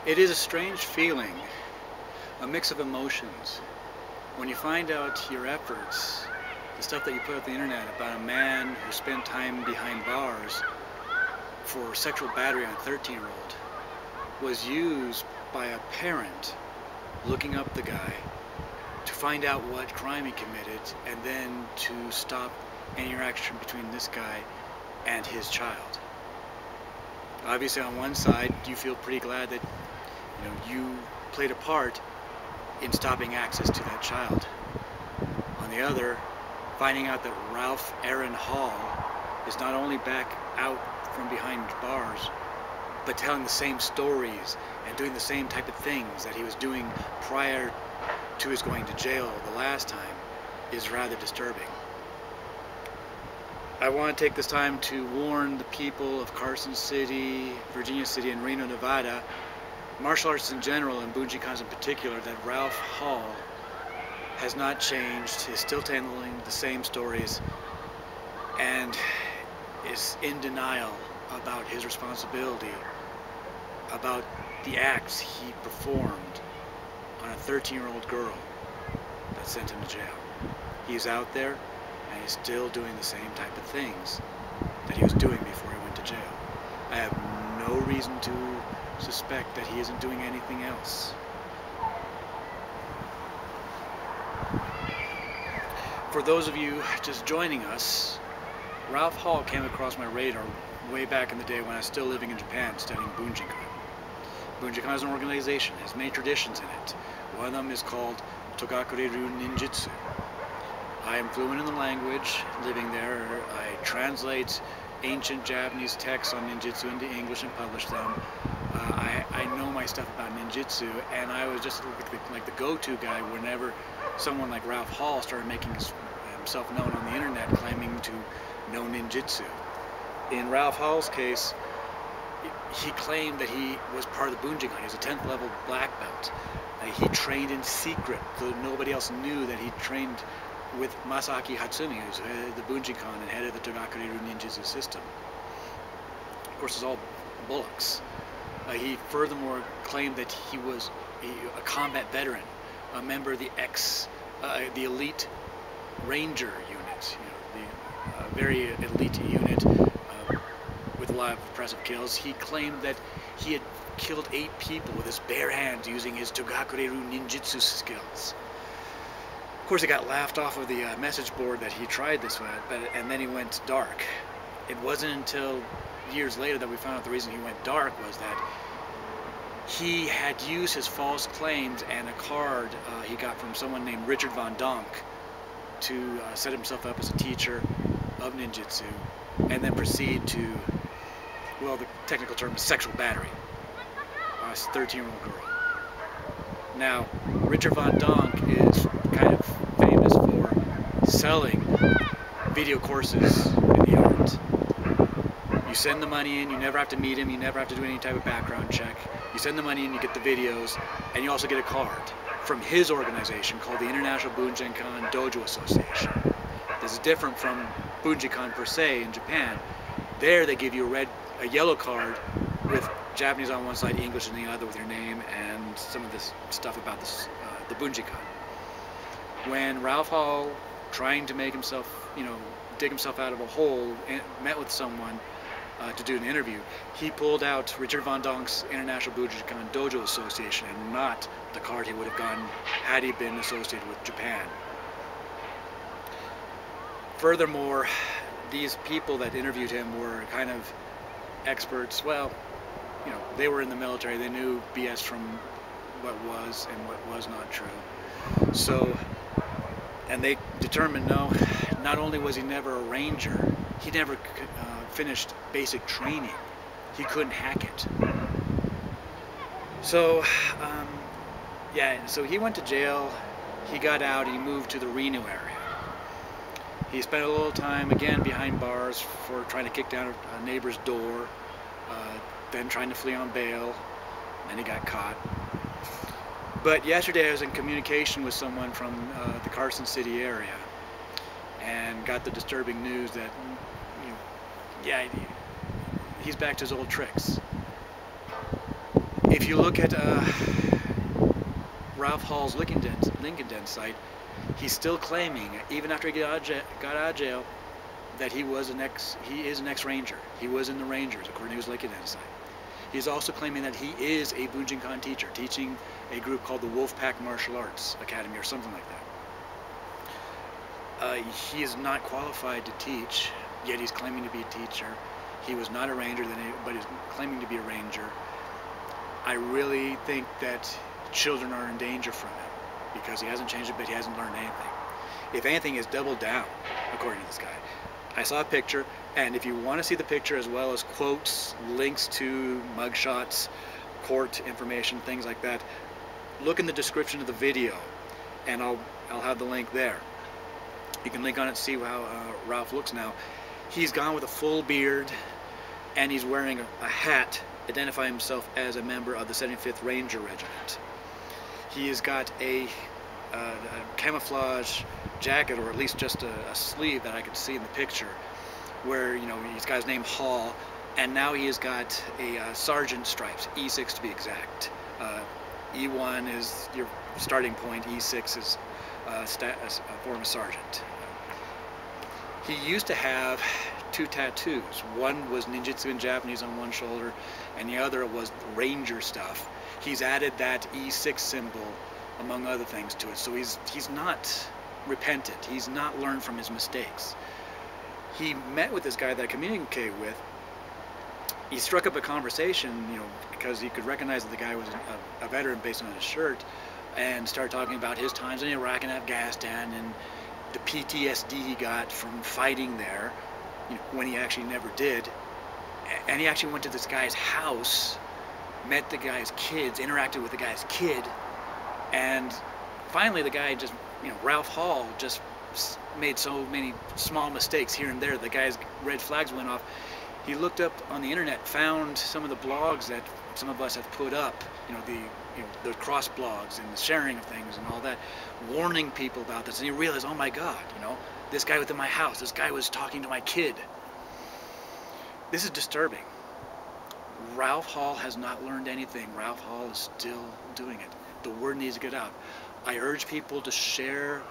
It is a strange feeling, a mix of emotions, when you find out your efforts, the stuff that you put on the internet about a man who spent time behind bars for sexual battery on a 13-year-old was used by a parent looking up the guy to find out what crime he committed and then to stop any interaction between this guy and his child. Obviously, on one side, you feel pretty glad that you played a part in stopping access to that child. On the other, finding out that Ralph Aaron Hall is not only back out from behind bars, but telling the same stories and doing the same type of things that he was doing prior to his going to jail the last time is rather disturbing. I want to take this time to warn the people of Carson City, Virginia City, and Reno, Nevada, martial arts in general and Bujinkan in particular, that Ralph Hall has not changed, is still telling the same stories, and is in denial about his responsibility, about the acts he performed on a 13-year-old girl that sent him to jail. He's out there and he's still doing the same type of things that he was doing before he went to jail. I have no reason to suspect that he isn't doing anything else. For those of you just joining us, Ralph Hall came across my radar way back in the day when I was still living in Japan studying Bujinkan. Bujinkan is an organization, has many traditions in it. One of them is called Togakureru Ninjutsu. I am fluent in the language, living there. I translate ancient Japanese texts on ninjutsu into English and publish them. I know my stuff about ninjutsu, and I was just like the go-to guy whenever someone like Ralph Hall started making himself known on the internet, claiming to know ninjutsu. In Ralph Hall's case, he claimed that he was part of the Bujinkan. He was a 10th level black belt. He trained in secret, so nobody else knew that he trained with Masaki Hatsumi, who's head of the Bujinkan and head of the Togakureru Ninjutsu system. Of course, it's all bullocks. He furthermore claimed that he was a combat veteran, a member of the elite ranger unit, the very elite unit with a lot of impressive kills. He claimed that he had killed 8 people with his bare hands using his Togakureru Ninjutsu skills. Of course, he got laughed off of the message board that he tried this with, and then he went dark. It wasn't until years later that we found out the reason he went dark was that he had used his false claims and a card he got from someone named Richard Von Donk to set himself up as a teacher of ninjutsu, and then proceed to, well, the technical term is sexual battery on a 13-year-old girl. Now, Richard Von Donk is kind of famous for selling video courses in the art. You send the money in, you never have to meet him, you never have to do any type of background check. You send the money in, you get the videos, and you also get a card from his organization called the International Bujinkan Dojo Association. This is different from Bujinkan per se in Japan. There they give you a yellow card with Japanese on one side, English on the other, with your name and some of this stuff about the Bujinkan. When Ralph Hall, trying to make himself, dig himself out of a hole, met with someone to do an interview, he pulled out Richard Von Donk's International Bujinkan Dojo Association and not the card he would have gotten had he been associated with Japan. Furthermore, these people that interviewed him were kind of experts. Well, they were in the military. They knew BS from what was and what was not true. So, and they determined, no, not only was he never a ranger, he never finished basic training. He couldn't hack it. So, so he went to jail. He got out. He moved to the Reno area. He spent a little time, again, behind bars for trying to kick down a neighbor's door, then trying to flee on bail, and he got caught. But yesterday I was in communication with someone from the Carson City area and got the disturbing news that, he's back to his old tricks. If you look at Ralph Hall's Lincoln Den site, he's still claiming, even after he got out of jail, that he is an ex-Ranger. He was in the Rangers, according to his Lincoln Den site. He's also claiming that he is a Bujinkan teacher, teaching a group called the Wolfpack Martial Arts Academy or something like that. He is not qualified to teach, yet he's claiming to be a teacher. He was not a Ranger, but he's claiming to be a Ranger. I really think that children are in danger from him because he hasn't changed a bit, he hasn't learned anything. If anything, he's doubled down, according to this guy. I saw a picture, and if you want to see the picture as well as quotes, links to mugshots, court information, things like that, look in the description of the video, and I'll have the link there. You can link on it to see how Ralph looks now. He's gone with a full beard, and he's wearing a hat, identifying himself as a member of the 75th Ranger Regiment. He has got a camouflage jacket, or at least just a sleeve that I could see in the picture, where, you know, he's got his name Hall, and now he has got a sergeant stripes, E6 to be exact. E1 is your starting point, E6 is a form of sergeant. He used to have two tattoos. One was Ninjutsu in Japanese on one shoulder, and the other was Ranger stuff. He's added that E6 symbol, among other things, to it. So he's not repentant. He's not learned from his mistakes. He met with this guy that I communicated with. He struck up a conversation, you know, because he could recognize that the guy was a veteran based on his shirt, and started talking about his times in Iraq and Afghanistan and the PTSD he got from fighting there, you know, when he actually never did. And he actually went to this guy's house, met the guy's kids, interacted with the guy's kid, and finally the guy just, you know, Ralph Hall just made so many small mistakes here and there. The guy's red flags went off. He looked up on the internet, found some of the blogs that some of us have put up, the cross blogs and the sharing of things and all that, warning people about this, and he realized, oh my God, you know, this guy within my house, this guy was talking to my kid. This is disturbing. Ralph Hall has not learned anything. Ralph Hall is still doing it. The word needs to get out. I urge people to share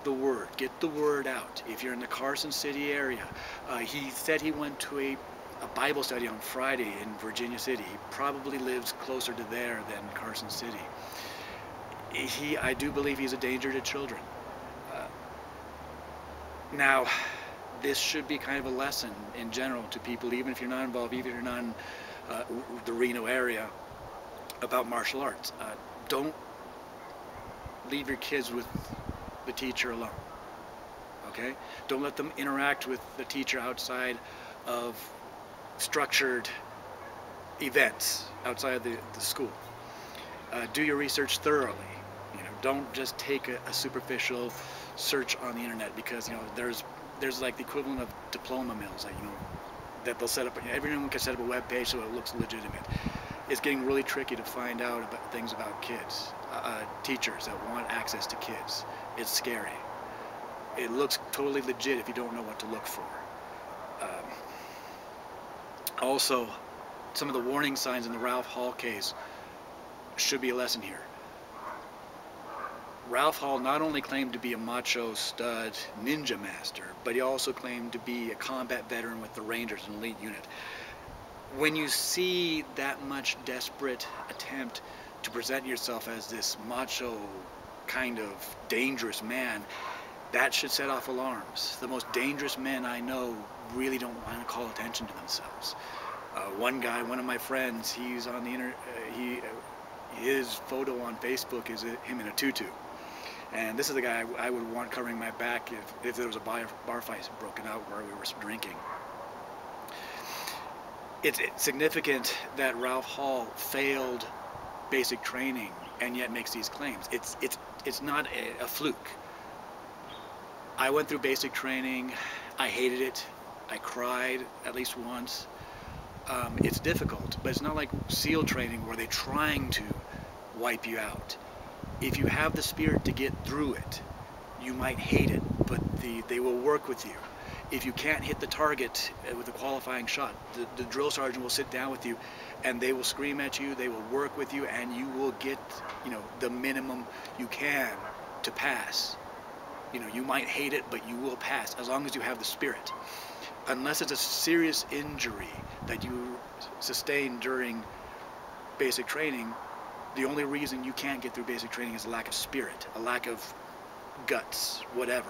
the word. Get the word out. If you're in the Carson City area, he said he went to a Bible study on Friday in Virginia City. He probably lives closer to there than Carson City. I do believe he's a danger to children. Now, this should be kind of a lesson in general to people, even if you're not involved, even if you're not in the Reno area, about martial arts. Don't leave your kids with the teacher alone, okay? Don't let them interact with the teacher outside of structured events outside the school. Do your research thoroughly. You know, don't just take a superficial search on the internet, because, you know, there's like the equivalent of diploma mills that, you know, that they'll set up. Everyone can set up a web page so it looks legitimate. It's getting really tricky to find out about things about kids, teachers that want access to kids. It's scary. It looks totally legit if you don't know what to look for. Also, some of the warning signs in the Ralph Hall case should be a lesson here. Ralph Hall not only claimed to be a macho stud ninja master, but he also claimed to be a combat veteran with the Rangers, an elite unit. When you see that much desperate attempt to present yourself as this macho kind of dangerous man, that should set off alarms. The most dangerous men I know really don't want to call attention to themselves. One guy, one of my friends, he's on the his photo on Facebook is him in a tutu. And this is the guy I would want covering my back if there was a bar fight broken out where we were drinking. It's significant that Ralph Hall failed basic training and yet makes these claims. It's not a fluke. I went through basic training. I hated it. I cried at least once. It's difficult, but it's not like SEAL training where they're trying to wipe you out. If you have the spirit to get through it, you might hate it, but they will work with you. if you can't hit the target with a qualifying shot, the drill sergeant will sit down with you and they will scream at you, they will work with you, and you will get, you know, the minimum you can to pass. You know, you might hate it, but you will pass as long as you have the spirit. Unless it's a serious injury that you sustain during basic training, the only reason you can't get through basic training is a lack of spirit, a lack of guts, whatever.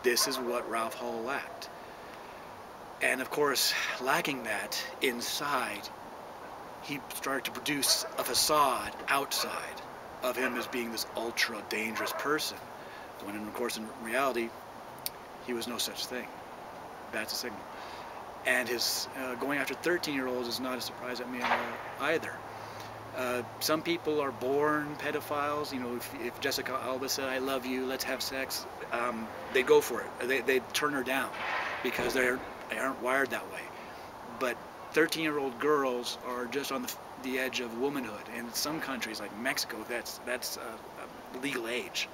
This is what Ralph Hall lacked. And of course, lacking that inside, he started to produce a facade outside of him as being this ultra dangerous person, when of course in reality, he was no such thing. That's a signal. And his going after 13-year-olds is not a surprise at me either. Some people are born pedophiles. You know, if Jessica Alba said, "I love you, let's have sex," they go for it. They turn her down because they aren't wired that way. But 13-year-old girls are just on the edge of womanhood. In some countries like Mexico, that's legal age.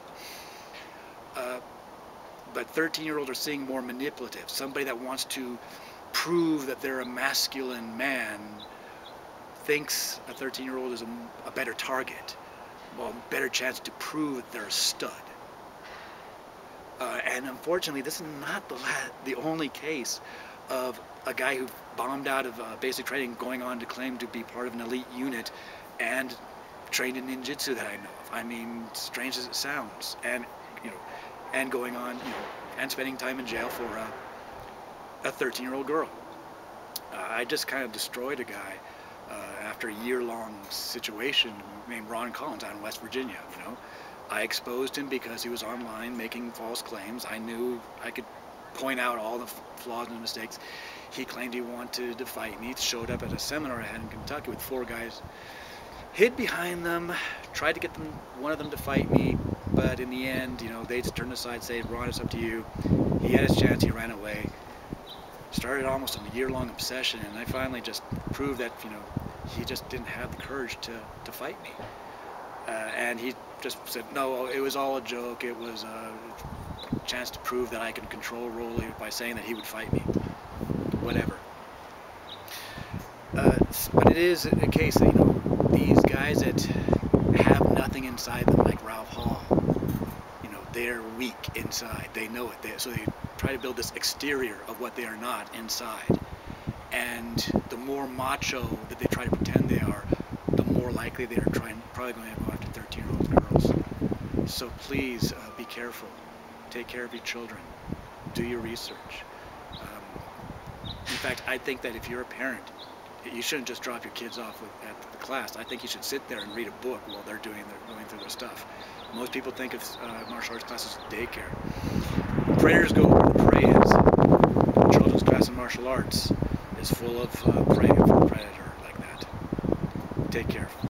But 13-year-olds are seeing more manipulative. Somebody that wants to prove that they're a masculine man thinks a 13-year-old is a better target, well, a better chance to prove that they're a stud. And unfortunately, this is not the only case of a guy who bombed out of basic training going on to claim to be part of an elite unit and trained in ninjutsu that I know of. I mean, strange as it sounds, and you know, and going on, you know, and spending time in jail for a 13-year-old girl. I just kind of destroyed a guy after a year-long situation named Ron Collins out in West Virginia. You know, I exposed him because he was online making false claims. I knew I could point out all the flaws and mistakes. He claimed he wanted to fight me. He showed up at a seminar I had in Kentucky with 4 guys, hid behind them, tried to get one of them to fight me, but in the end, you know, they just turned aside, said, "Ron, it's up to you." He had his chance. He ran away. Started almost a year-long obsession, and I finally just proved that, you know, he just didn't have the courage to fight me. And he just said, "No, it was all a joke. It was a chance to prove that I can control Rolly by saying that he would fight me." Whatever. But it is a case that, you know, these guys that have nothing inside them, like Ralph Hall, you know, they're weak inside. They know it. So they try to build this exterior of what they are not inside. And the more macho that they try to pretend they are, the more likely they are probably going to go after 13-year-old girls. So please be careful. Take care of your children. Do your research. In fact, I think that if you're a parent, you shouldn't just drop your kids off at the class. I think you should sit there and read a book while they're going through their stuff. Most people think of martial arts classes as daycare. Predators go where the prey is. Children's class in martial arts is full of prey for a predator like that. Take care.